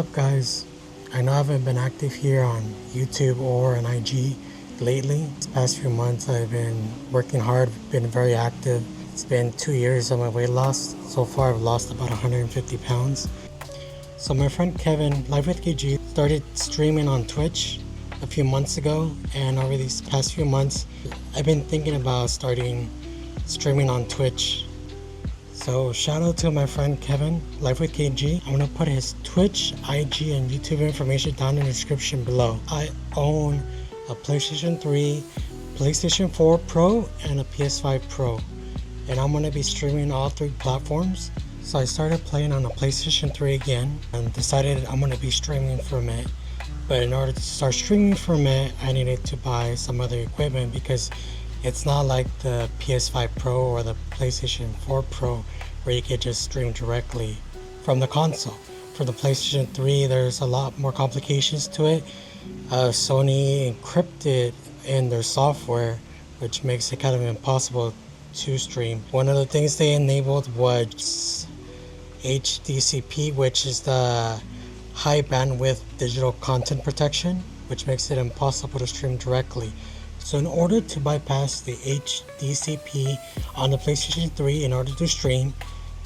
up guys? I know I haven't been active here on YouTube or on IG lately. These past few months I've been working hard, been very active. It's been 2 years of my weight loss. So far I've lost about 150 pounds. So my friend Kevin, Live with KG, started streaming on Twitch a few months ago, and over these past few months I've been thinking about starting streaming on Twitch. So shout out to my friend Kevin, Live with KG. I'm gonna put his Twitch, IG, and YouTube information down in the description below. I own a PlayStation 3, PlayStation 4 Pro, and a PS5 Pro. And I'm gonna be streaming all three platforms. So I started playing on a PlayStation 3 again and decided I'm gonna be streaming from it. But in order to start streaming from it, I needed to buy some other equipment because it's not like the PS5 Pro or the PlayStation 4 Pro where you can just stream directly from the console. For the PlayStation 3, there's a lot more complications to it. Sony encrypted in their software, which makes it kind of impossible to stream. One of the things they enabled was HDCP, which is the high bandwidth digital content protection, which makes it impossible to stream directly. So in order to bypass the HDCP on the PlayStation 3 in order to stream,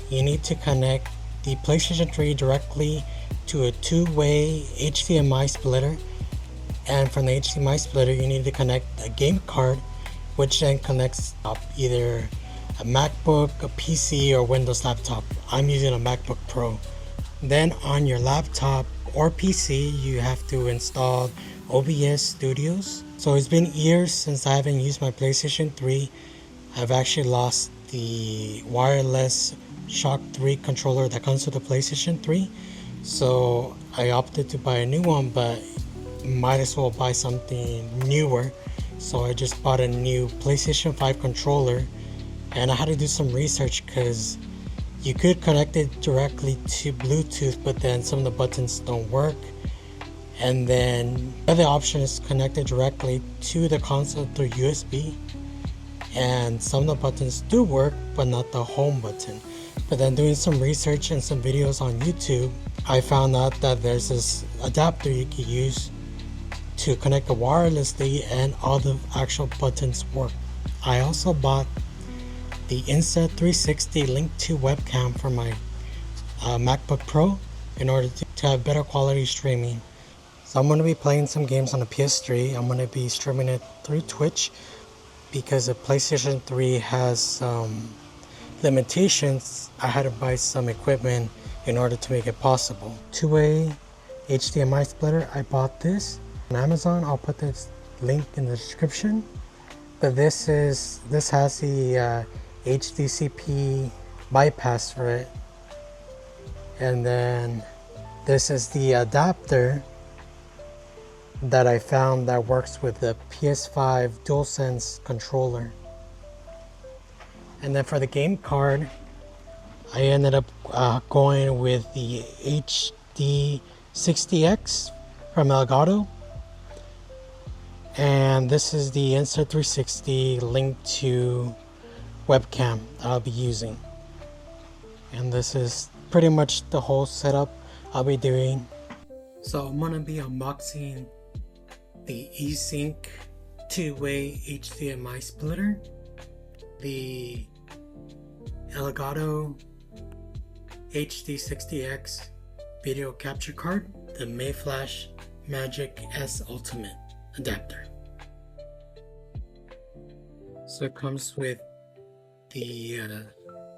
you need to connect the PlayStation 3 directly to a two-way HDMI splitter, and from the HDMI splitter you need to connect a game card, which then connects up either a MacBook, a PC, or Windows laptop. I'm using a MacBook Pro. Then on your laptop or PC you have to install OBS Studios. So it's been years since I haven't used my PlayStation 3. I've actually lost the wireless Shock 3 controller that comes with the PlayStation 3. So I opted to buy a new one, but might as well buy something newer. So I just bought a new PlayStation 5 controller, and I had to do some research because you could connect it directly to Bluetooth, but then some of the buttons don't work. And then the other option is connected directly to the console through USB, and some of the buttons do work but not the home button. But then doing some research and some videos on YouTube, I found out that there's this adapter you can use to connect it wirelessly and all the actual buttons work. I also bought the Insta360 Link 2 webcam for my MacBook Pro in order to have better quality streaming. So I'm going to be playing some games on the PS3. I'm going to be streaming it through Twitch because the PlayStation 3 has some limitations. I had to buy some equipment in order to make it possible. Two-way HDMI splitter. I bought this on Amazon. I'll put this link in the description. But this has the HDCP bypass for it. And then this is the adapter that I found that works with the PS5 DualSense controller. And then for the game card, I ended up going with the HD60 X from Elgato. And this is the Insta360 Link 2 webcam that I'll be using. And this is pretty much the whole setup I'll be doing. So I'm gonna be unboxing the eSync two-way HDMI splitter, the Elgato HD60 X video capture card, the MAYFLASH Magic-S Ultimate Adapter. So it comes with the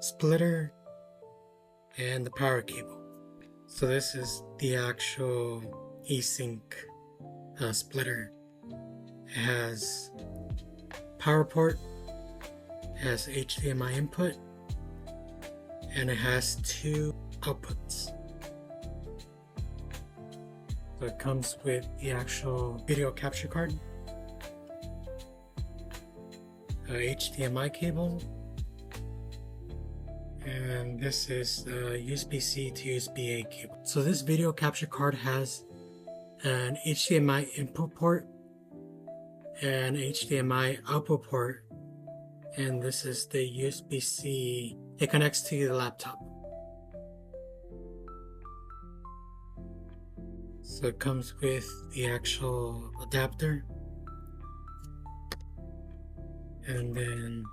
splitter and the power cable. So this is the actual eSync splitter. It has power port, it has HDMI input, and it has two outputs. So it comes with the actual video capture card, a HDMI cable, and this is the USB-C to USB-A cable. So this video capture card has an HDMI input port and HDMI output port, and this is the USB-C. It connects to the laptop. So it comes with the actual adapter, and then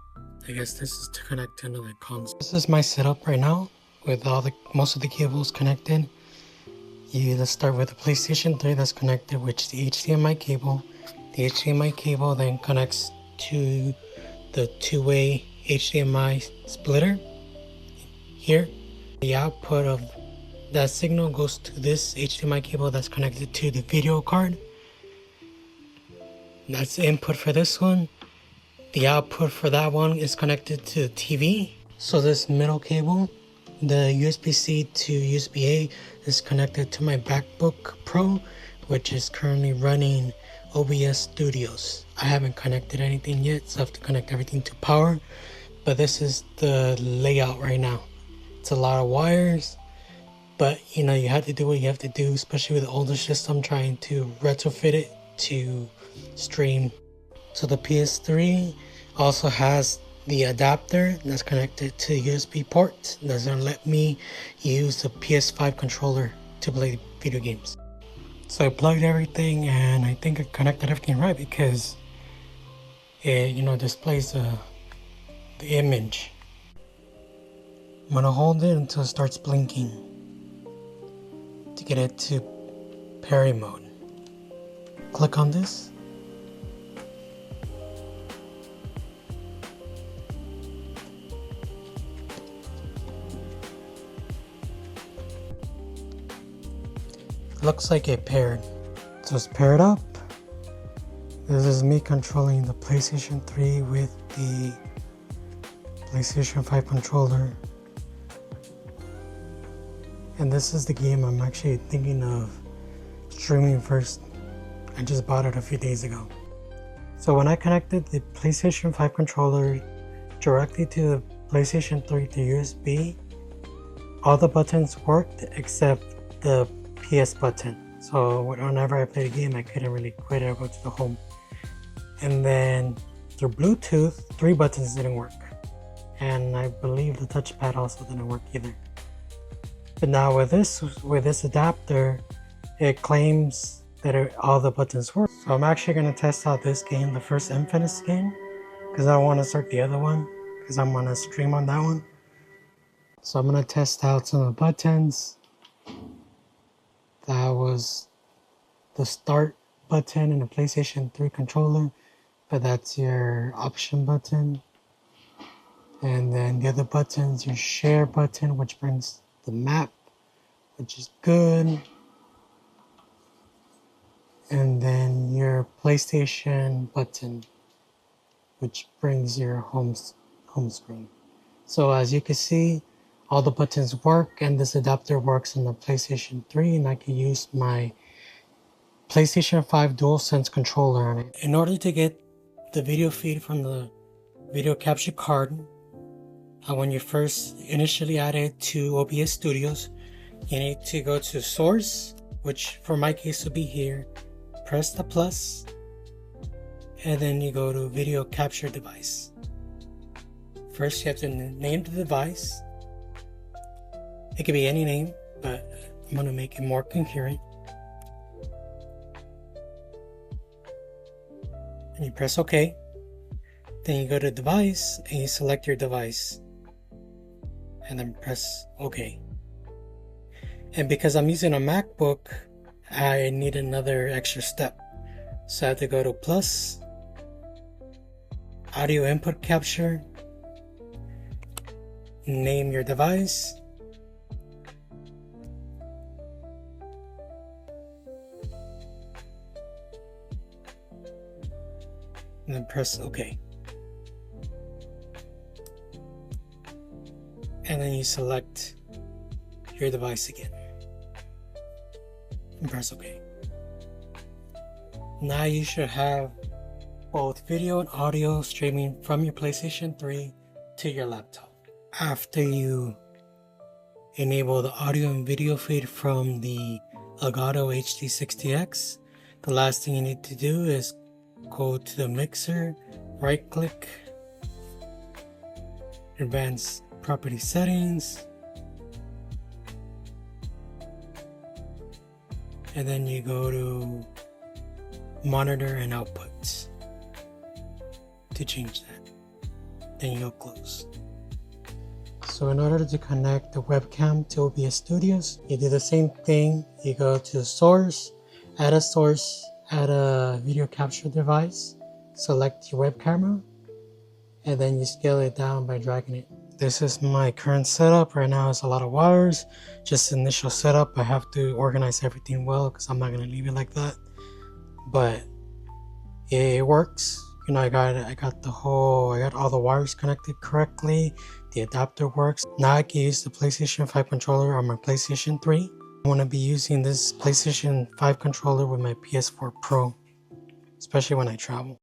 I guess this is to connect to another console. This is my setup right now with most of the cables connected. Let's start with the PlayStation 3 that's connected with the HDMI cable. The HDMI cable then connects to the two-way HDMI splitter here. The output of that signal goes to this HDMI cable that's connected to the video card. That's the input for this one. The output for that one is connected to the TV. So this middle cable, the USB-C to USB-A, is connected to my MacBook Pro, which is currently running OBS Studios. I haven't connected anything yet, so I have to connect everything to power. But this is the layout right now. It's a lot of wires, but you have to do what you have to do, especially with the older system, trying to retrofit it to stream. So the PS3 also has the adapter that's connected to the USB port. It doesn't let me use the PS5 controller to play video games. So I plugged everything, and I think I connected everything right because it displays the image. I'm gonna hold it until it starts blinking to get it to parry mode. Click on this. Looks like it paired. So it's paired up. This is me controlling the PlayStation 3 with the PlayStation 5 controller. And this is the game I'm actually thinking of streaming first. I just bought it a few days ago. So when I connected the PlayStation 5 controller directly to the PlayStation 3 to USB, all the buttons worked except the PS button. So whenever I played a game, I couldn't really quit it or go to the home. And then through Bluetooth, 3 buttons didn't work. And I believe the touchpad also didn't work either. But now with this adapter, it claims that all the buttons work. So I'm actually going to test out this game, the first Infamous game, because I don't want to start the other one, because I'm going to stream on that one. So I'm going to test out some of the buttons. That was the start button in the PlayStation 3 controller, but that's your option button. And then the other buttons, your share button, which brings the map, which is good. And then your PlayStation button, which brings your home screen. So as you can see, all the buttons work, and this adapter works on the PlayStation 3, and I can use my PlayStation 5 DualSense controller on it. In order to get the video feed from the video capture card, when you first initially add it to OBS Studios, you need to go to Source, which for my case will be here, press the plus, and then you go to Video Capture Device. First you have to name the device. It could be any name, but I'm going to make it more coherent. And you press OK. Then you go to Device and you select your device. And then press OK. And because I'm using a MacBook, I need another extra step. So I have to go to Plus, Audio Input Capture, name your device, and then press OK. And then you select your device again and press OK. Now you should have both video and audio streaming from your PlayStation 3 to your laptop. After you enable the audio and video feed from the Elgato HD60 X, the last thing you need to do is go to the mixer, right click, advanced property settings, and then you go to monitor and outputs to change that. Then you'll close. So in order to connect the webcam to OBS Studios, you do the same thing. You go to source, add a video capture device, select your web camera, and then you scale it down by dragging it. This is my current setup. Right now it's a lot of wires, just initial setup. I have to organize everything well because I'm not going to leave it like that. But it works. You know, I got all the wires connected correctly. The adapter works. Now I can use the PlayStation 5 controller on my PlayStation 3. I'm going to be using this PlayStation 5 controller with my PS4 Pro, especially when I travel.